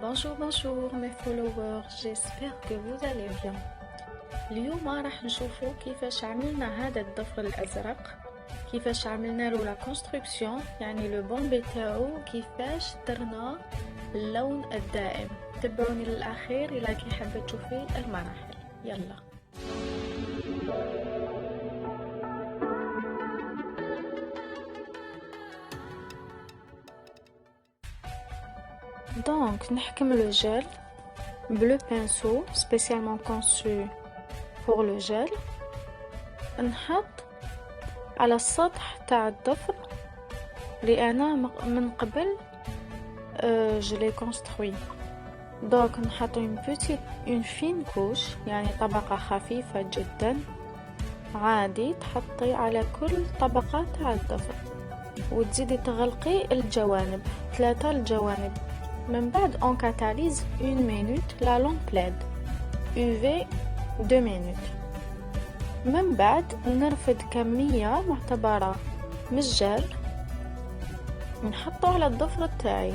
bonjour mes followers, j'espère que vous allez bien. اليوم راح نشوفوا كيفاش عملنا هذا الضفر الازرق، كيفاش عملنا له لا كونستركسيون، يعني لو بومبي تاعو، كيفاش درنا اللون الدائم. تبعوني للاخير الى كي حابه تشوفي المراحل. يلا دونك نحكم لو جel بلو بانسو spécialement conçu pour le gel. نحط على السطح تاع الضفر اللي انا من قبل je l'ai construit. دونك نحط une fine couche، يعني طبقة خفيفة جدا عادي تحطي على كل طبقة تاع الضفر، وتزيدي تغلقي الجوانب 3 الجوانب. من بعد on catalyse 1 minute la lampe LED UV 2 minutes. من بعد نرفد كمية معتبرة من الجل نحطه على الضفر تاعي،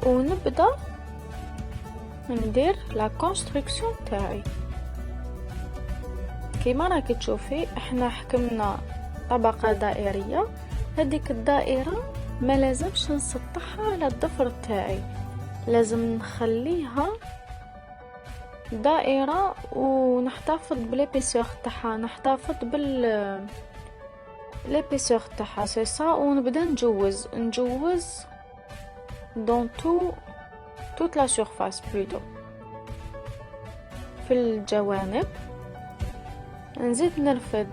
ونبدأ ندير لا كونستركسيون تاعي. كيما راكي تشوفي احنا حكمنا طبقة دائرية، هذيك الدائرة ما لازمش نسطحها على الضفر تاعي، لازم نخليها دائرة ونحتفظ بالابيسور تاعها، نحتفظ الابيسور تاعها سي سا، ونبدا نجوز دون toute la surface plutôt. في الجوانب نزيد نرفد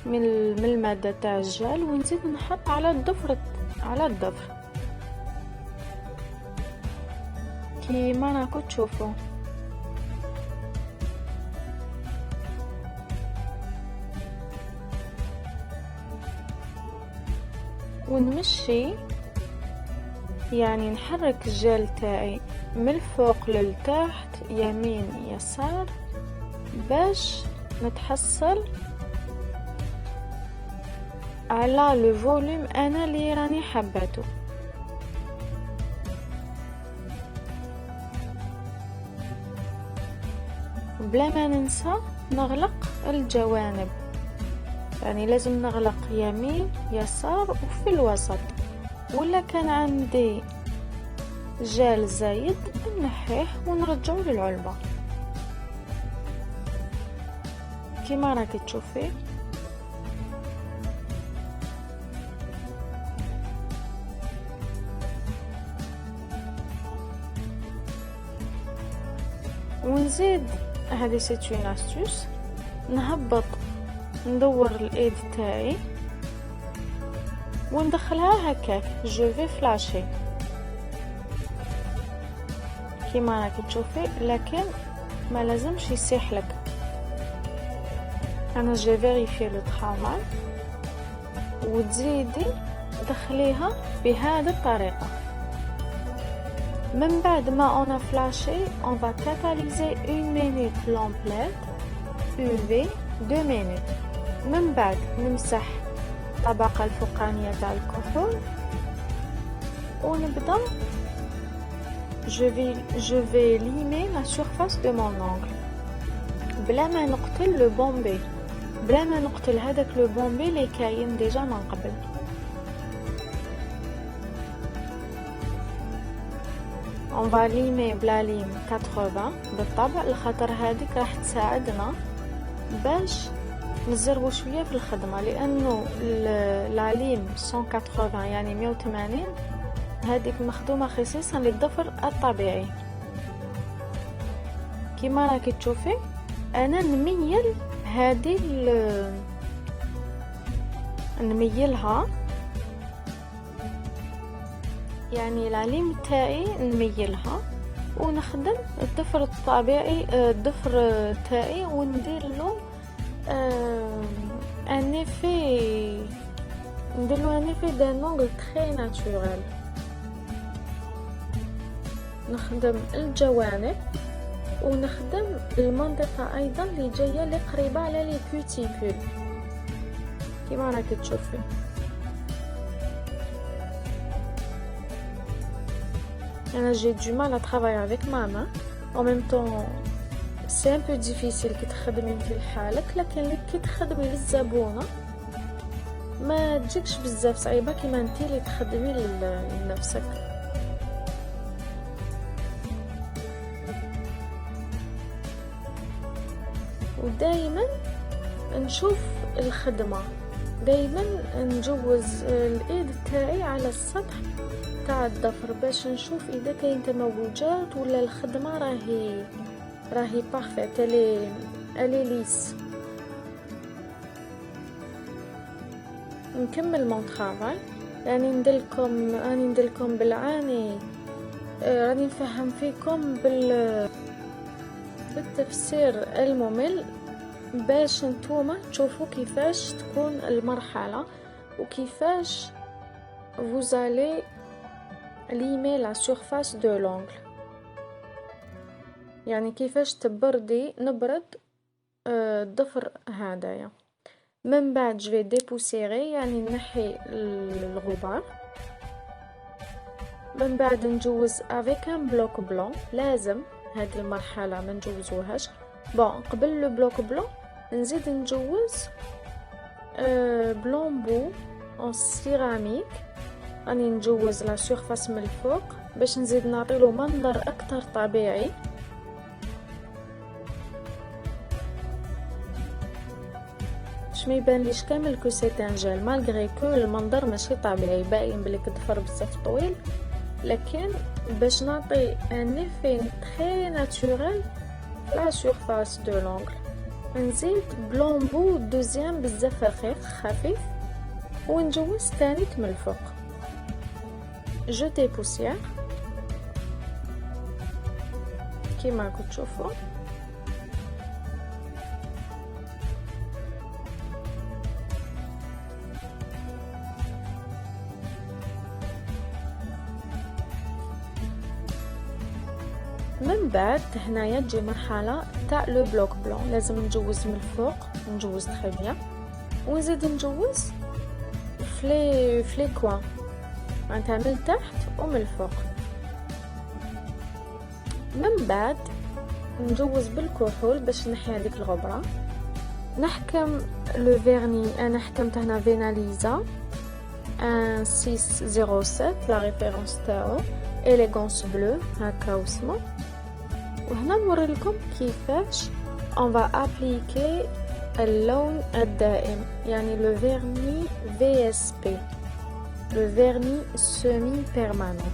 من المادة تاع الجل، ونزيد نحط على الضفر كيما راكو تشوفوا. ونمشي يعني نحرك الجل تاعي من الفوق للتحت يمين يسار باش نتحصل على لو فوليوم انا اللي راني حباته. بلا ما ننسى نغلق الجوانب، يعني لازم نغلق يمين يسار وفي الوسط، ولا كان عندي جال زايد نحيه ونرجعه للعلبة كيما راكي تشوفي. ونزيد هذه سيت اون استوس، نهبط ندور الايد تاعي وندخلها هكاك جو في فلاشي كيما راكي تشوفي، لكن ما لازمش يسيح لك. انا جو فيريفي لو طرافاي، وتزيدي دخليها بهذه الطريقه. من بعد ما اون فلاشي on va catalyser 1 minute lampe LED UV 2 minutes. من بعد نمسح الطبقة الفوقانية تاع الكحول ونبدأ je vais limer la surface de mon ongle بلا ما نقتل لو بومبي، بلا ما نقتل هذاك لو بومبي اللي كاين ديجا من قبل. on va limer بلا ليم 80 بالطبع، لخاطر هذيك راح تساعدنا باش نزربو شويه في الخدمه، لانه العليم 180 يعني 180 هذيك مخدومه خصيصا للضفر الطبيعي. كيما راكي تشوفي انا نميل هذه نميلها، يعني العليم تاعي نميلها ونخدم الضفر الطبيعي، الضفر تاعي وندير له ان ايفي، ندير له ان ايفي دان اونغل تري ناتورال. نخدم الجوانب ونخدم المنطقه ايضا اللي جايه اللي قريبه على لي كوتيكول كيما راكي تشوفي. j'ai du mal à travailler avec ma main. En même temps, c'est un peu difficile كي تخدمي في لحالك، لكن كي تخدمي للزبونة ما تجيكش بزاف صعيبة كيما انتي اللي تخدمي لنفسك. ودايما نشوف الخدمة، دايما نجوز الايد تاعي على السطح تاع الضفر باش نشوف اذا كاين تموجات ولا الخدمة راهي بارفيت، الي ليس. نكمل مون طرافاي، يعني نديرلكم بالعاني، راني نفهم فيكم بالتفسير الممل باش نتوما تشوفوا كيفاش تكون المرحلة وكيفاش vous allez limer la surface de l'ongle، يعني كيفاش نبرد الضفر هذايا. من بعد جو في ديبوسيري، يعني نحي الغبار. من بعد نجوز افيك ان بلوك بلون، لازم هذه المرحله ما نجوزوهاش. قبل لو بلوك بلون نزيد نجوز بلومبو اون سيراميك، راني نجوز لا سيرفاس من الفوق باش نزيد نعطيلو منظر اكثر طبيعي. ما يبانليش كامل كو سي ان جيل، مالغري كو المنظر ماشي طبيعي، باين بلي الضفر بزاف طويل، لكن باش نعطي ان ايفي تري ناتوريل لا سيرفاس دو لونغل نزيد بلومبو دوزيام بزاف خفيف ونجوز تاني من الفوق. جو ديبوسيير كيما راكم تشوفوا. من بعد هنايا تجي مرحله تاع لو بلوك بلون، لازم نجوز من الفوق، نجوز تري بيان ونزيد نجوز فلي كوا، معناتها من تحت ومن الفوق. من بعد نجوز بالكحول باش نحي هذيك الغبره. نحكم لو فيرني، انا حكمت هنا فيناليزا 607 لا ريفيرونس تاعو إليغانس بلو هكا واسمو. وهنا نوري لكم كيفاش on va appliquer اللون الدائم، يعني le vernis VSP، le vernis semi permanent.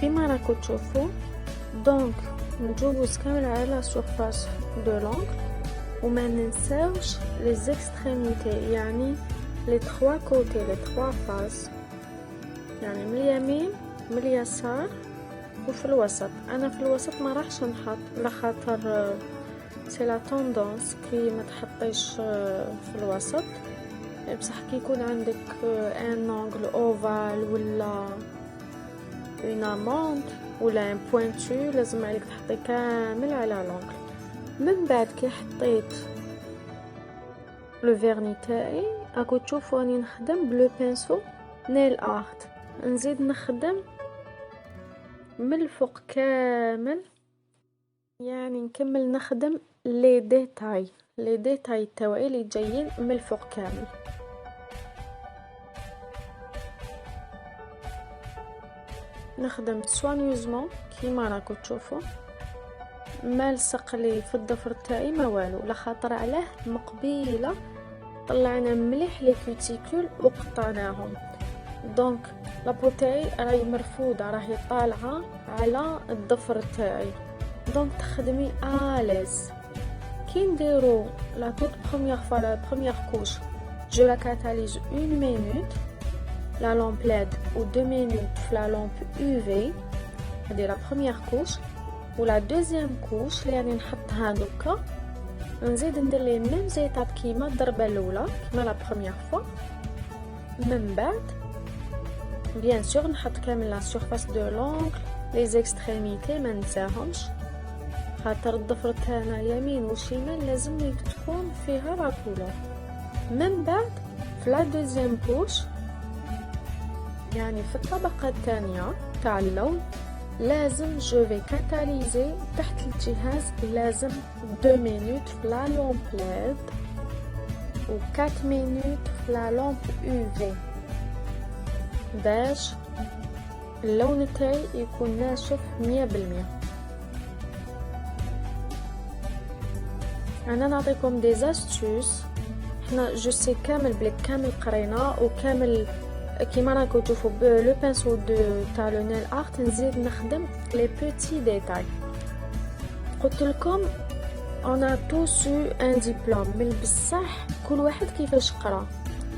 كيما راكم تشوفوا دونك نجوز كامل على سورفاس دو لونغل، وما ننساوش لي زيكستريميتي، يعني لي 3 كوتي، لي 3 فاز، يعني من اليمين من اليسار وفي الوسط. انا في الوسط ما راحش نحط لخاطر سي لا توندونس كي ما تحطيش في الوسط، بصح كي يكون عندك ان اونغل اوفال ولا اون اموند ولا ان بوينتو لازم عليك تحطي كامل على لونغل. من بعد كي حطيت لو فيرني تاعي راكو تشوفوا راني نخدم بلو بانسو نيل ارت، نزيد نخدم من الفوق كامل، يعني نكمل نخدم لي ديتاي تاعي اللي جايين من الفوق كامل. نخدم سوانيوزمون كيما راكو تشوفوا، ما لصق لي في الضفر تاعي ما والو، لخاطر علاه مقبيله طلعنا مليح لي كوتيكول وقطعناهم. دونك لابو تاعي راهي مرفوده، راهي طالعه على الضفر تاعي، دونك تخدمي اليز. كي نديرو لا توت بروميير فوا لا بروميير كوش جو لا كاتاليز 1 مينوت la lampe LED ou 2 minutes la lampe UV، هذه la première couche. و la deuxième couche اللي راني نحطها دوكا نزيد ندير لي ميم زيتاب كيما الضربه الاولى كيما la première fois. من بعد بيان سور نحط كامل la surface de l'ongle، les extrémités ما ننساهمش، خاطر الضفر تاعنا يمين وشمال لازم تكون فيها لا كولور. من بعد في لا دوزيام بوش يعني في الطبقة الثانية تاع اللون لازم جو في كاتاليزي تحت الجهاز، لازم 2 مينوت في لا لومب ليد و 4 مينوت في لا لومب UV باش اللون تاعي يكون ناشف 100%. انا نعطيكم دي زاستوس، حنا جو سي كامل بلي كامل قرينا وكامل كيما راكم تشوفوا لو بانسو تاع لو نيل ارت نزيد نخدم لي بوتي ديتاي. قلت لكم انا تو سو ان ديبلوم من بصح كل واحد كيفاش قرا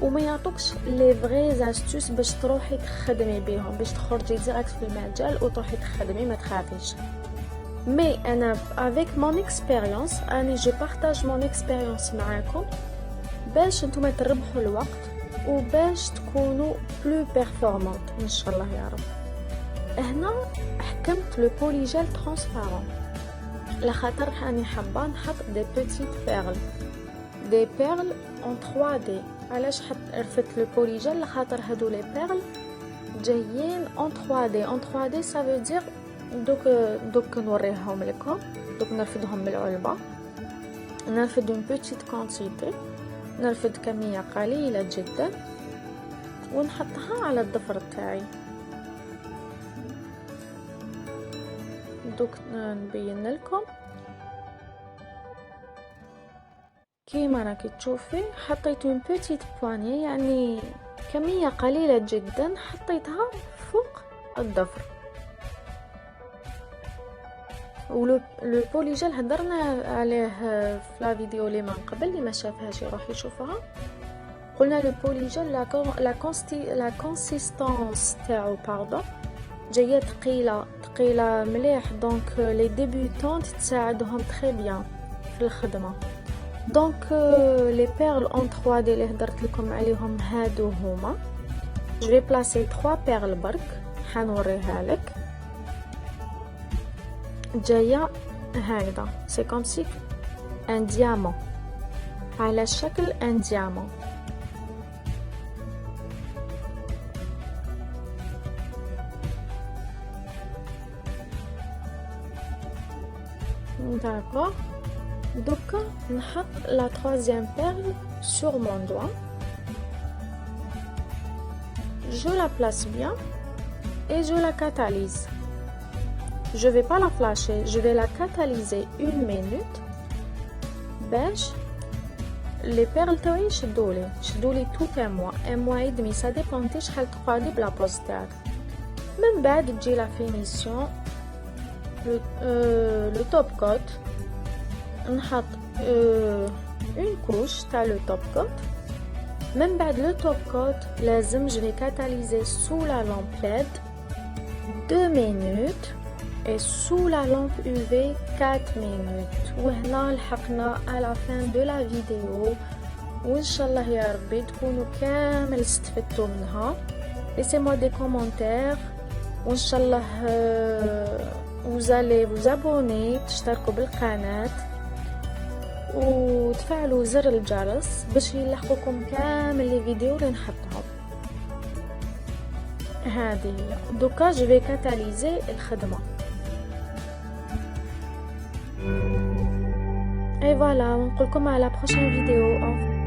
وما يعطوكش لي فري زاستوس باش تروحي تخدمي بيهم باش تخرجي ديريكت في المجال وتروحي تخدمي ما تخافيش. مي انا افيك مون اكسبيريونس اني جو بارطاج مون اكسبيريونس معاكم باش نتوما تربحوا الوقت وباش تكونوا بلو بيرفورمانت ان شاء الله يا رب. هنا حكمت لو بوليجيل ترانسبارون لخاطر راني حابه نحط دي بيتيت بيرل دي بيرل اون 3 دي. علاش رفدت لو بوليجيل؟ لخاطر هادو لي بيرل جايين اون 3 دي. اون 3 دي سا فو دير دوك نوريهم لكم. دوك نرفدهم بالعلبه، نرفد اون بيتيت كونتيتي، نرفد كميه قليله جدا ونحطها على الضفر تاعي. دوك نبين لكم كيما راكي تشوفي حطيت اون بيتيت بواني يعني كميه قليله جدا حطيتها فوق الضفر. ولو بوليجيل هضرنا عليه في لا فيديو اللي من قبل، اللي ما شافهاش يروح يشوفها. قلنا لو بوليجيل لا كونسيستانس تاعو باردون جايه ثقيله مليح، دونك لي ديبيوتونت تساعدهم تري بيان في الخدمه. دونك لي بيرل اون 3 دي اللي هضرت لكم عليهم هادو هما. جو في بلاسي 3 بيرل برك حنوريها لك. جايه هكذا سي كوم سي ان ديامون على شكل ان ديامون. داكور. دوكا نحط لا troisième perle sur mon doigt. Je la place bien et je la catalyse. Je vais pas la flasher, je vais la catalyser 1 minute باش les perles تاعي يشدولي tout un mois et demi. ça dépend انت شحال تقعدي بلا بوز تاعك. من بعد تجي لا فينيسيون لو توب كوت. نحط اون كوش تاع لو توب كوت. من بعد لو توب كوت لازم جو في كاتاليزي سو لا لامب ليد 2 minutes et sous la lampe UV 4 minutes. وهنا لحقنا à la fin de la vidéo وإن شاء الله يا ربي تكونوا كامل استفدتوا منها. laissez-moi des commentaires وإن شاء الله vous allez vous abonner، تشتركوا بالقناة وتفعلوا زر الجرس باش يلحقوكم كامل لي فيديو اللي نحطهم. هذه هي دوكا جو في كاتاليزي الخدمه. اي فوالا ونقولكم على بروشين فيديو.